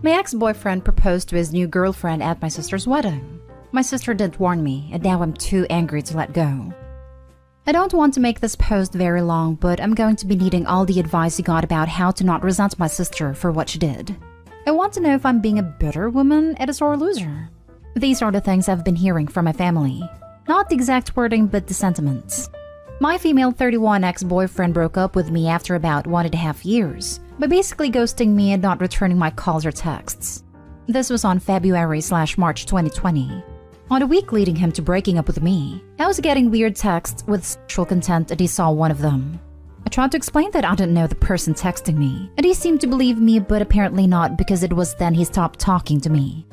My ex-boyfriend proposed to his new girlfriend at my sister's wedding. My sister didn't warn me, and now I'm too angry to let go. I don't want to make this post very long, but I'm going to be needing all the advice you got about how to not resent my sister for what she did. I want to know if I'm being a bitter woman and a sore loser. These are the things I've been hearing from my family. Not the exact wording, but the sentiments. My female 31 ex-boyfriend broke up with me after about 1.5 years, by basically ghosting me and not returning my calls or texts. This was on February/March 2020. On the week leading him to breaking up with me, I was getting weird texts with sexual content and he saw one of them. I tried to explain that I didn't know the person texting me, and he seemed to believe me, but apparently not, because it was then he stopped talking to me.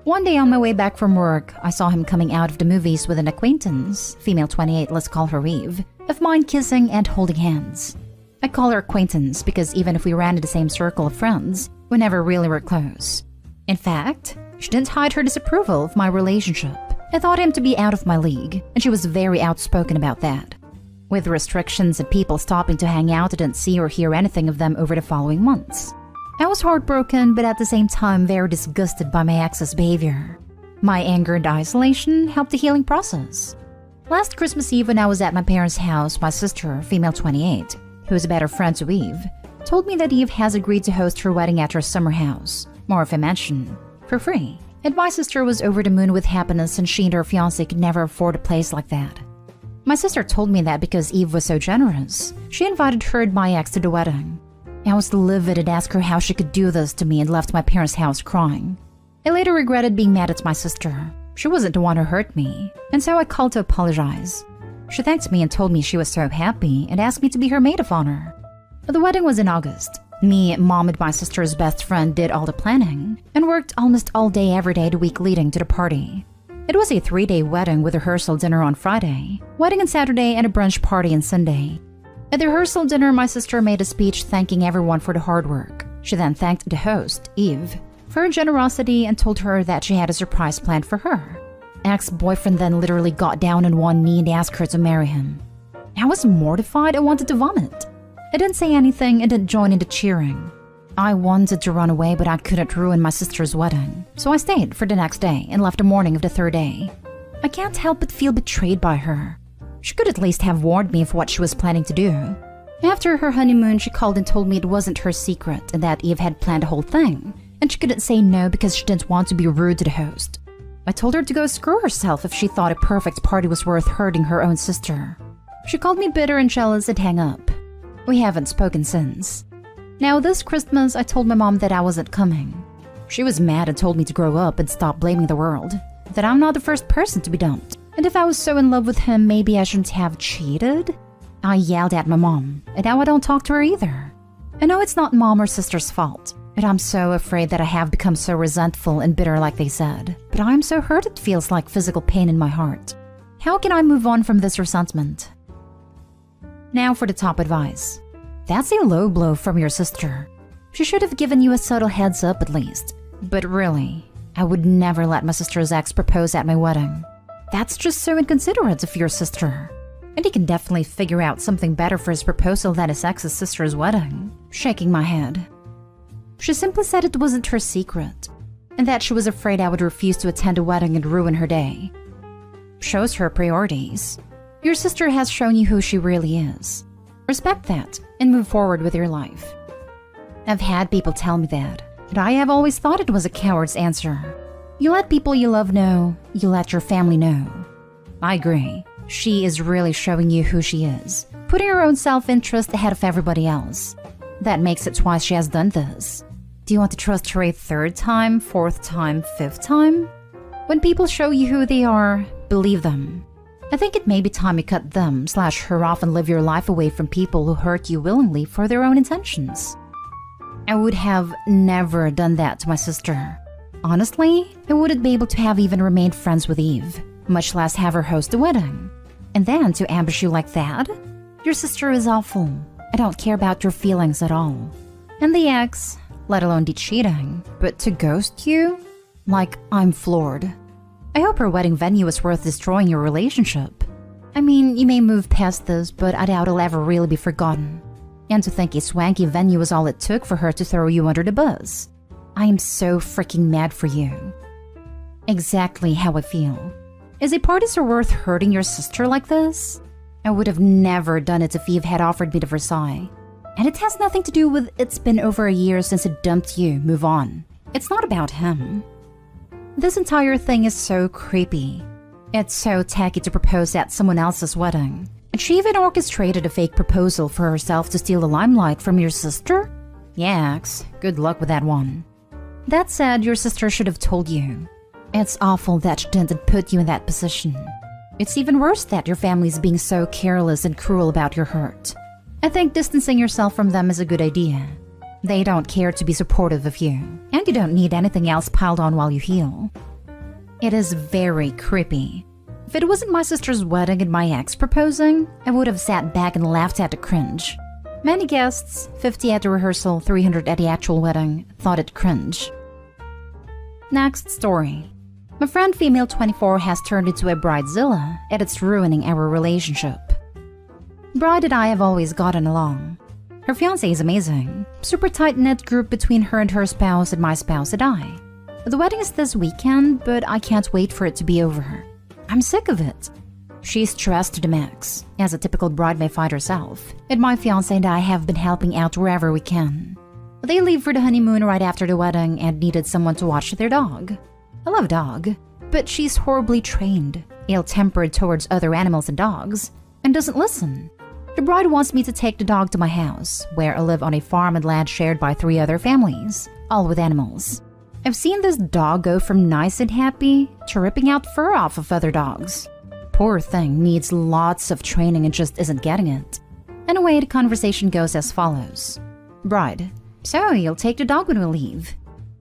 One day on my way back from work, I saw him coming out of the movies with an acquaintance, female 28, let's call her Eve, of mine, kissing and holding hands. I call her acquaintance because even if we ran in the same circle of friends, we never really were close. In fact, she didn't hide her disapproval of my relationship. I thought him to be out of my league, and she was very outspoken about that. With restrictions and people stopping to hang out, I didn't see or hear anything of them over the following months. I was heartbroken, but at the same time very disgusted by my ex's behavior. My anger and isolation helped the healing process. Last Christmas Eve when I was at my parents' house, my sister, female 28, who is a better friend to Eve, told me that Eve has agreed to host her wedding at her summer house, more of a mansion, for free. And my sister was over the moon with happiness, and she and her fiancé could never afford a place like that. My sister told me that because Eve was so generous, she invited her and my ex to the wedding. I was livid and asked her how she could do this to me and left my parents' house crying. I later regretted being mad at my sister. She wasn't the one who hurt me, and so I called to apologize. She thanked me and told me she was so happy and asked me to be her maid of honor. The wedding was in August. Me, Mom, and my sister's best friend did all the planning and worked almost all day every day the week leading to the party. It was a 3-day wedding with a rehearsal dinner on Friday, wedding on Saturday, and a brunch party on Sunday. At the rehearsal dinner, my sister made a speech thanking everyone for the hard work. She then thanked the host, Eve, for her generosity and told her that she had a surprise planned for her. Ex-boyfriend then literally got down on one knee and asked her to marry him. I was mortified and wanted to vomit. I didn't say anything and didn't join in the cheering. I wanted to run away, but I couldn't ruin my sister's wedding, so I stayed for the next day and left the morning of the third day. I can't help but feel betrayed by her. She could at least have warned me of what she was planning to do. After her honeymoon, she called and told me it wasn't her secret and that Eve had planned the whole thing, and she couldn't say no because she didn't want to be rude to the host. I told her to go screw herself if she thought a perfect party was worth hurting her own sister. She called me bitter and jealous and hung up. We haven't spoken since. Now this Christmas, I told my mom that I wasn't coming. She was mad and told me to grow up and stop blaming the world, that I'm not the first person to be dumped. And if I was so in love with him, maybe I shouldn't have cheated? I yelled at my mom, and now I don't talk to her either. I know it's not mom or sister's fault, and I'm so afraid that I have become so resentful and bitter like they said. But I'm so hurt it feels like physical pain in my heart. How can I move on from this resentment? Now for the top advice. That's a low blow from your sister. She should have given you a subtle heads up at least. But really, I would never let my sister's ex propose at my wedding. That's just so inconsiderate of your sister. And he can definitely figure out something better for his proposal than his ex's sister's wedding. Shaking my head. She simply said it wasn't her secret, and that she was afraid I would refuse to attend a wedding and ruin her day. Shows her priorities. Your sister has shown you who she really is. Respect that, and move forward with your life. I've had people tell me that, and I have always thought it was a coward's answer. You let people you love know, you let your family know. I agree. She is really showing you who she is, putting her own self-interest ahead of everybody else. That makes it twice she has done this. Do you want to trust her a third time, fourth time, fifth time? When people show you who they are, believe them. I think it may be time you cut them/her off and live your life away from people who hurt you willingly for their own intentions. I would have never done that to my sister. Honestly, I wouldn't be able to have even remained friends with Eve, much less have her host a wedding. And then to ambush you like that? Your sister is awful. I don't care about your feelings at all. And the ex, let alone the cheating, but to ghost you? Like, I'm floored. I hope her wedding venue is worth destroying your relationship. I mean, you may move past this, but I doubt it'll ever really be forgotten. And to think a swanky venue was all it took for her to throw you under the bus. I am so freaking mad for you. Exactly how I feel. Is a party so worth hurting your sister like this? I would have never done it if Eve had offered me to Versailles. And it has nothing to do with it's been over a year since he dumped you, move on. It's not about him. This entire thing is so creepy. It's so tacky to propose at someone else's wedding. And she even orchestrated a fake proposal for herself to steal the limelight from your sister? Yaks, good luck with that one. That said, your sister should have told you. It's awful that she didn't put you in that position. It's even worse that your family's being so careless and cruel about your hurt. I think distancing yourself from them is a good idea. They don't care to be supportive of you, and you don't need anything else piled on while you heal. It is very creepy. If it wasn't my sister's wedding and my ex proposing, I would have sat back and laughed at the cringe. Many guests, 50 at the rehearsal, 300 at the actual wedding, thought it cringe. Next story. My friend female 24 has turned into a bridezilla, and it's ruining our relationship. Bride and I have always gotten along. Her fiancé is amazing. Super tight-knit group between her and her spouse and my spouse and I. The wedding is this weekend, but I can't wait for it to be over. I'm sick of it. She's stressed to the max, as a typical bride may find herself, and my fiancé and I have been helping out wherever we can. They leave for the honeymoon right after the wedding and needed someone to watch their dog. I love dog, but she's horribly trained, ill-tempered towards other animals and dogs, and doesn't listen. The bride wants me to take the dog to my house, where I live on a farm and land shared by 3 other families, all with animals. I've seen this dog go from nice and happy to ripping out fur off of other dogs. Poor thing needs lots of training and just isn't getting it. Anyway, the conversation goes as follows. Bride: so you'll take the dog when we leave?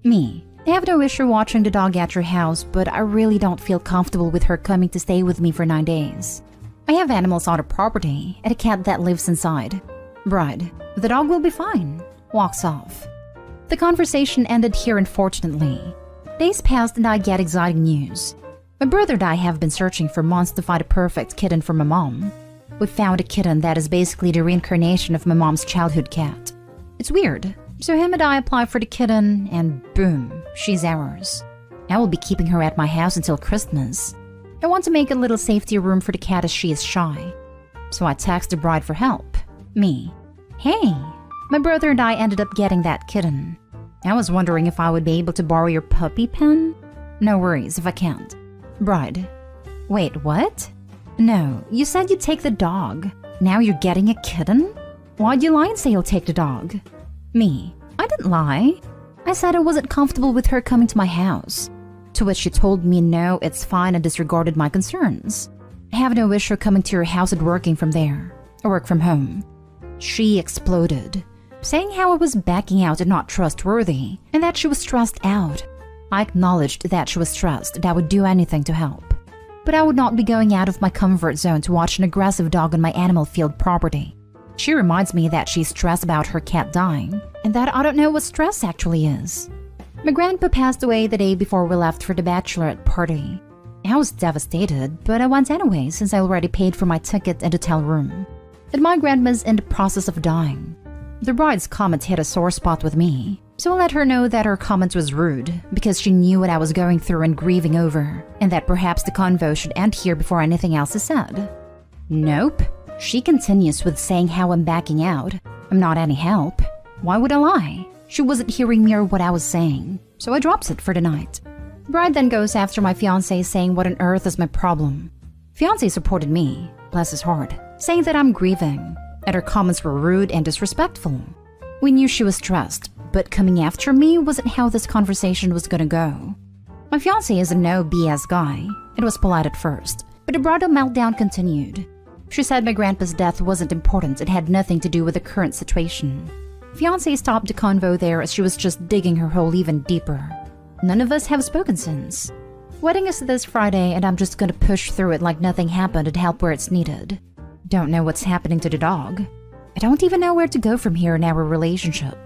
Me: I have no issue watching the dog at your house, but I really don't feel comfortable with her coming to stay with me for 9 days. I have animals on the property and a cat that lives inside. Bride: the dog will be fine. Walks off. The conversation ended here, unfortunately. Days passed and I get exciting news. My brother and I have been searching for months to find a perfect kitten for my mom. We found a kitten that is basically the reincarnation of my mom's childhood cat. It's weird. So him and I apply for the kitten and boom, she's ours. I will be keeping her at my house until Christmas. I want to make a little safety room for the cat as she is shy. So I text the bride for help. Me: hey, my brother and I ended up getting that kitten. I was wondering if I would be able to borrow your puppy pen? No worries if I can't. Bride: wait, what? No, you said you'd take the dog. Now you're getting a kitten? Why'd you lie and say you'll take the dog? Me: I didn't lie. I said I wasn't comfortable with her coming to my house. To which she told me no, it's fine, and disregarded my concerns. I have no issue coming to your house and working from there. I work from home. She exploded, saying how I was backing out and not trustworthy, and that she was stressed out. I acknowledged that she was stressed and I would do anything to help. But I would not be going out of my comfort zone to watch an aggressive dog on my animal field property. She reminds me that she's stressed about her cat dying, and that I don't know what stress actually is. My grandpa passed away the day before we left for the bachelorette party. I was devastated, but I went anyway since I already paid for my ticket and hotel room. And my grandma's in the process of dying. The bride's comment hit a sore spot with me, so I let her know that her comment was rude because she knew what I was going through and grieving over, and that perhaps the convo should end here before anything else is said. Nope. She continues with saying how I'm backing out. I'm not any help. Why would I lie? She wasn't hearing me or what I was saying, so I drops it for the night. Bride then goes after my fiancé saying what on earth is my problem. Fiancé supported me, bless his heart, saying that I'm grieving, and her comments were rude and disrespectful. We knew she was stressed, but coming after me wasn't how this conversation was gonna go. My fiancé is a no BS guy. It was polite at first, but the bridal meltdown continued. She said my grandpa's death wasn't important and had nothing to do with the current situation. Fiancé stopped the convo there as she was just digging her hole even deeper. None of us have spoken since. Wedding is this Friday and I'm just gonna push through it like nothing happened and help where it's needed. Don't know what's happening to the dog. I don't even know where to go from here in our relationship.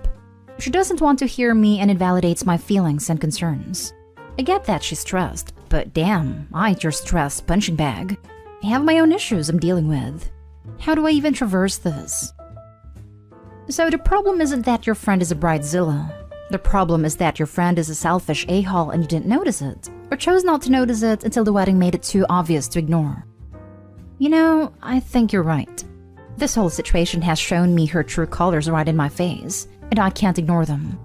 She doesn't want to hear me and invalidates my feelings and concerns. I get that she's stressed, but damn, I ain't your stress punching bag. I have my own issues I'm dealing with. How do I even traverse this? So the problem isn't that your friend is a bridezilla. The problem is that your friend is a selfish a-hole and you didn't notice it, or chose not to notice it until the wedding made it too obvious to ignore. You know, I think you're right. This whole situation has shown me her true colors right in my face, and I can't ignore them.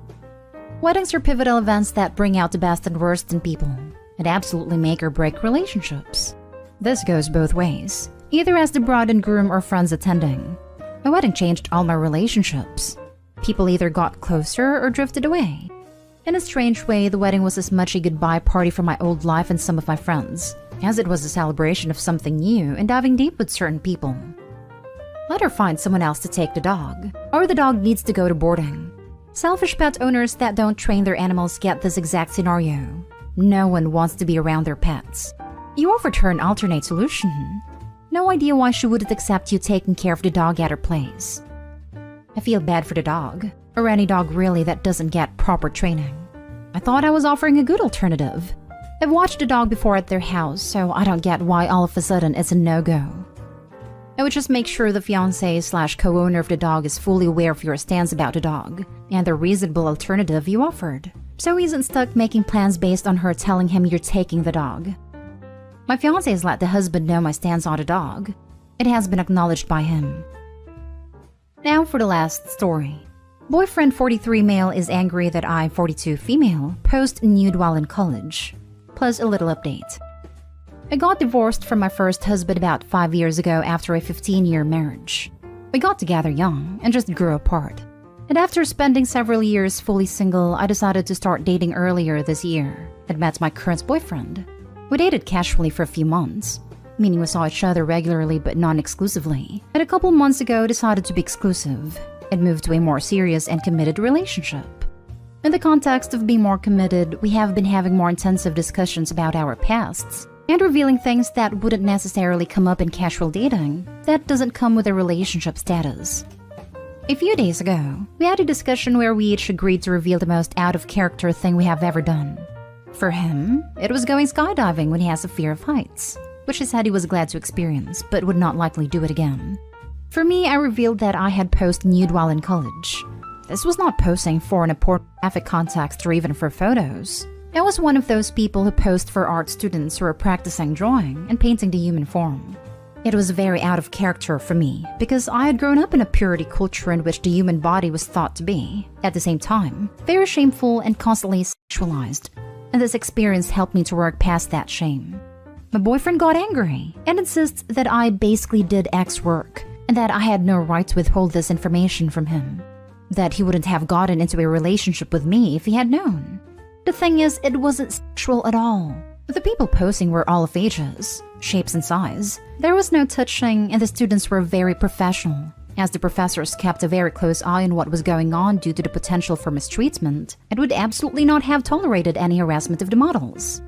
Weddings are pivotal events that bring out the best and worst in people, and absolutely make or break relationships. This goes both ways, either as the bride and groom or friends attending. My wedding changed all my relationships. People either got closer or drifted away. In a strange way, the wedding was as much a goodbye party for my old life and some of my friends, as it was a celebration of something new and diving deep with certain people. Let her find someone else to take the dog, or the dog needs to go to boarding. Selfish pet owners that don't train their animals get this exact scenario. No one wants to be around their pets. You offered her an alternate solution. No idea why she wouldn't accept you taking care of the dog at her place. I feel bad for the dog, or any dog really that doesn't get proper training. I thought I was offering a good alternative. I've watched the dog before at their house, so I don't get why all of a sudden it's a no-go. I would just make sure the fiancé/co-owner of the dog is fully aware of your stance about the dog, and the reasonable alternative you offered, so he isn't stuck making plans based on her telling him you're taking the dog. My fiancé has let the husband know my stance on the dog. It has been acknowledged by him. Now for the last story. Boyfriend 43 male is angry that I, 42 female, post nude while in college. Plus a little update. I got divorced from my first husband about 5 years ago after a 15-year marriage. We got together young and just grew apart. And after spending several years fully single, I decided to start dating earlier this year and met my current boyfriend. We dated casually for a few months, meaning we saw each other regularly but non-exclusively, and a couple months ago decided to be exclusive and moved to a more serious and committed relationship. In the context of being more committed, we have been having more intensive discussions about our pasts and revealing things that wouldn't necessarily come up in casual dating that doesn't come with a relationship status. A few days ago, we had a discussion where we each agreed to reveal the most out-of-character thing we have ever done. For him, it was going skydiving when he has a fear of heights, which he said he was glad to experience, but would not likely do it again. For me, I revealed that I had posed nude while in college. This was not posing for an pornographic context or even for photos. I was one of those people who posed for art students who are practicing drawing and painting the human form. It was very out of character for me, because I had grown up in a purity culture in which the human body was thought to be, at the same time, very shameful and constantly sexualized. And this experience helped me to work past that shame. My boyfriend got angry and insists that I basically did X work and that I had no right to withhold this information from him. That he wouldn't have gotten into a relationship with me if he had known. The thing is, it wasn't sexual at all. The people posing were all of ages, shapes and size. There was no touching and the students were very professional, as the professors kept a very close eye on what was going on due to the potential for mistreatment and would absolutely not have tolerated any harassment of the models.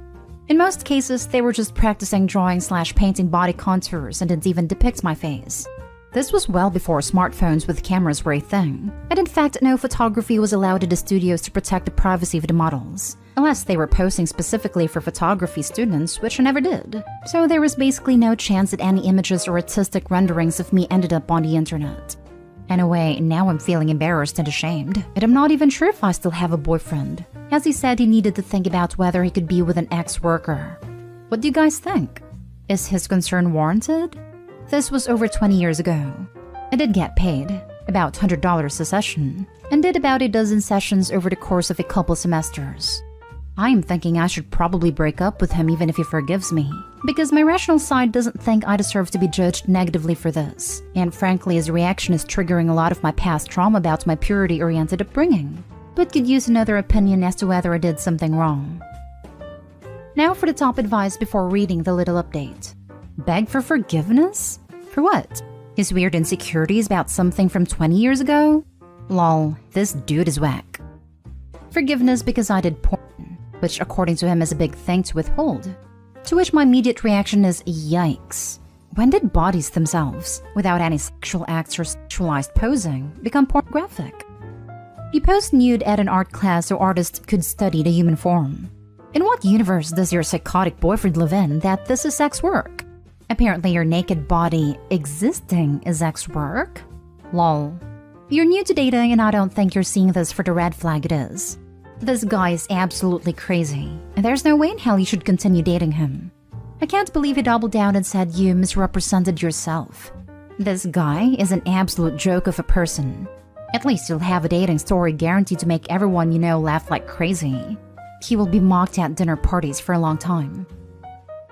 In most cases, they were just practicing drawing/painting body contours and didn't even depict my face. This was well before smartphones with cameras were a thing, and in fact, no photography was allowed in the studios to protect the privacy of the models, unless they were posing specifically for photography students, which I never did. So there was basically no chance that any images or artistic renderings of me ended up on the internet. Anyway, now I'm feeling embarrassed and ashamed, and I'm not even sure if I still have a boyfriend, as he said he needed to think about whether he could be with an ex-worker. What do you guys think? Is his concern warranted? This was over 20 years ago. I did get paid, about $100 a session, and did about a dozen sessions over the course of a couple semesters. I am thinking I should probably break up with him even if he forgives me, because my rational side doesn't think I deserve to be judged negatively for this, and frankly his reaction is triggering a lot of my past trauma about my purity-oriented upbringing, but could use another opinion as to whether I did something wrong. Now for the top advice before reading the little update. Beg for forgiveness? For what? His weird insecurities about something from 20 years ago? Lol, this dude is whack. Forgiveness because I did porn, which according to him is a big thing to withhold. To which my immediate reaction is, yikes. When did bodies themselves, without any sexual acts or sexualized posing, become pornographic? You post nude at an art class so artists could study the human form. In what universe does your psychotic boyfriend live in that this is sex work? Apparently your naked body existing is sex work? Lol. You're new to dating and I don't think you're seeing this for the red flag it is. This guy is absolutely crazy, and there's no way in hell you should continue dating him. I can't believe he doubled down and said you misrepresented yourself. This guy is an absolute joke of a person. At least you'll have a dating story guaranteed to make everyone you know laugh like crazy. He will be mocked at dinner parties for a long time.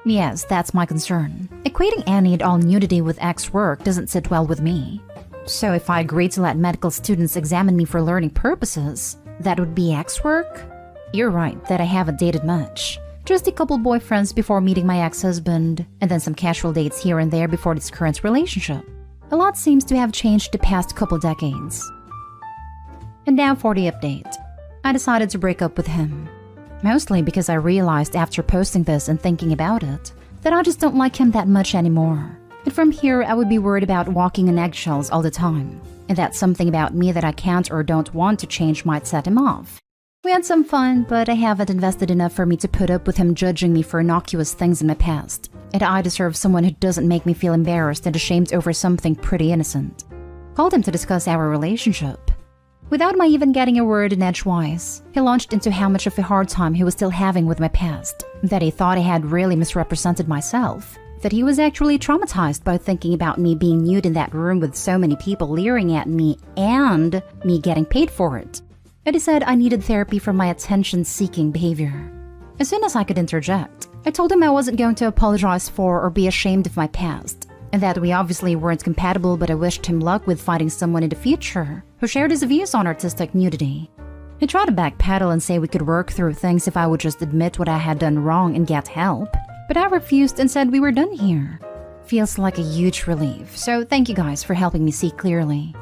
Yes, that's my concern. Equating any and all nudity with ex work doesn't sit well with me. So if I agree to let medical students examine me for learning purposes, that would be ex work? You're right that I haven't dated much. Just a couple boyfriends before meeting my ex-husband, and then some casual dates here and there before this current relationship. A lot seems to have changed the past couple decades. And now for the update. I decided to break up with him. Mostly because I realized after posting this and thinking about it, that I just don't like him that much anymore. And from here, I would be worried about walking on eggshells all the time. And that something about me that I can't or don't want to change might set him off. We had some fun, but I haven't invested enough for me to put up with him judging me for innocuous things in my past. And I deserve someone who doesn't make me feel embarrassed and ashamed over something pretty innocent. Called him to discuss our relationship. Without my even getting a word in edgewise, he launched into how much of a hard time he was still having with my past, that he thought I had really misrepresented myself, that he was actually traumatized by thinking about me being nude in that room with so many people leering at me and me getting paid for it. And he said I needed therapy for my attention-seeking behavior. As soon as I could interject, I told him I wasn't going to apologize for or be ashamed of my past, and that we obviously weren't compatible, but I wished him luck with finding someone in the future who shared his views on artistic nudity. He tried to backpedal and say we could work through things if I would just admit what I had done wrong and get help, but I refused and said we were done here. Feels like a huge relief, so thank you guys for helping me see clearly.